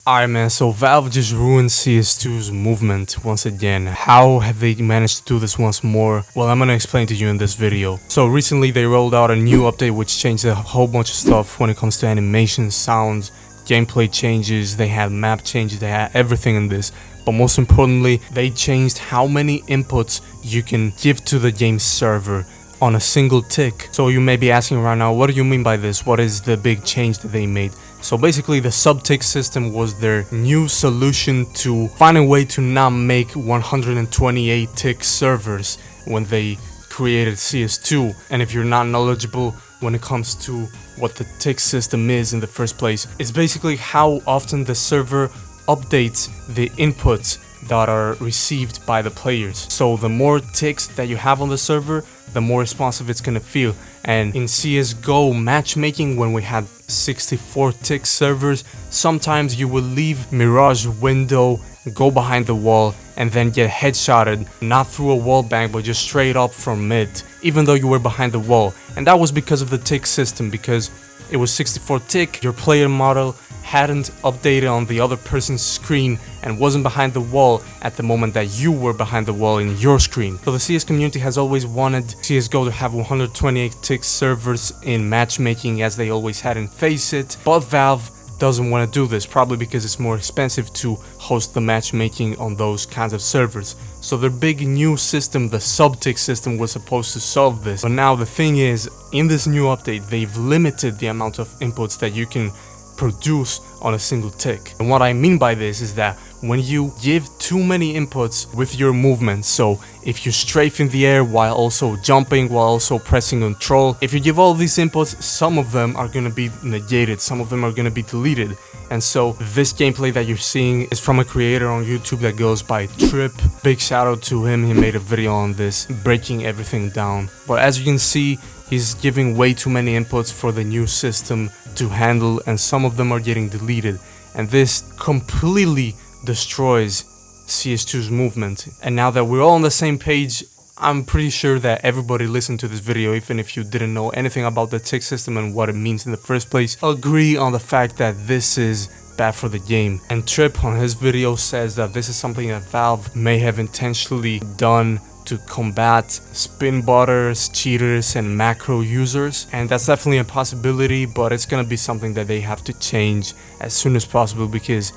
Alright man, so Valve just ruined CS2's movement once again. How have they managed to do this once more? Well, I'm gonna explain to you in this video. So recently they rolled out a new update which changed a whole bunch of stuff when it comes to animation, sounds, gameplay changes, they had map changes, they had everything in this. But most importantly, they changed how many inputs you can give to the game server on a single tick. So you may be asking right now, what do you mean by this? What is the big change that they made? So basically the sub-tick system was their new solution to find a way to not make 128 tick servers when they created CS2. And if you're not knowledgeable when it comes to what the tick system is in the first place, it's basically how often the server updates the inputs that are received by the players. So the more ticks that you have on the server, the more responsive it's gonna feel. And in CSGO matchmaking, when we had 64 tick servers, sometimes you will leave Mirage window, go behind the wall, and then get headshotted, not through a wall bang, but just straight up from mid, even though you were behind the wall. And that was because of the tick system, because it was 64 tick, your player model hadn't updated on the other person's screen and wasn't behind the wall at the moment that you were behind the wall in your screen. So the CS community has always wanted CSGO to have 128 tick servers in matchmaking as they always had in Faceit, but Valve doesn't want to do this, probably because it's more expensive to host the matchmaking on those kinds of servers. So their big new system, the sub-tick system, was supposed to solve this. But now the thing is, in this new update, they've limited the amount of inputs that you can produce on a single tick. And what I mean by this is that when you give too many inputs with your movement, so if you strafe in the air while also jumping, while also pressing control, if you give all these inputs, some of them are going to be negated, some of them are going to be deleted. And so this gameplay that you're seeing is from a creator on YouTube that goes by Trip. Big shout out to him, he made a video on this, breaking everything down. But as you can see, he's giving way too many inputs for the new system to handle, and some of them are getting deleted. And this completely destroys CS2's movement. And now that we're all on the same page, I'm pretty sure that everybody listened to this video, even if you didn't know anything about the tick system and what it means in the first place, agree on the fact that this is bad for the game. And Trip on his video says that this is something that Valve may have intentionally done to combat spin botters, cheaters, and macro users. And that's definitely a possibility, but it's gonna be something that they have to change as soon as possible, because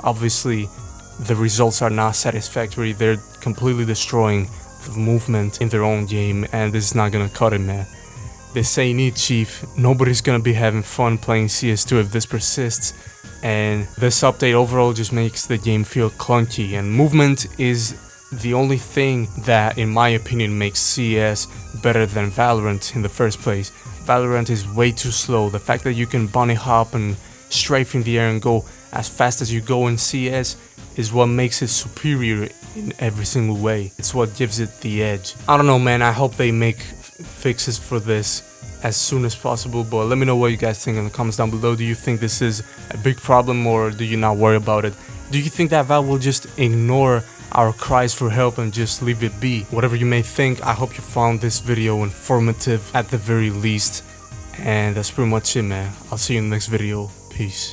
obviously the results are not satisfactory. They're completely destroying the movement in their own game, and this is not gonna cut it, man. This ain't it, chief. Nobody's gonna be having fun playing CS2 if this persists. And this update overall just makes the game feel clunky, and movement is the only thing that, in my opinion, makes CS better than Valorant in the first place. Valorant is way too slow. The fact that you can bunny hop and strafe in the air and go as fast as you go in CS is what makes it superior in every single way. It's what gives it the edge. I don't know, man. I hope they make fixes for this as soon as possible, but let me know what you guys think in the comments down below. Do you think this is a big problem, or do you not worry about it? Do you think that Valve will just ignore our cries for help and just leave it be? Whatever you may think, I hope you found this video informative at the very least. And that's pretty much it, man. I'll see you in the next video. Peace.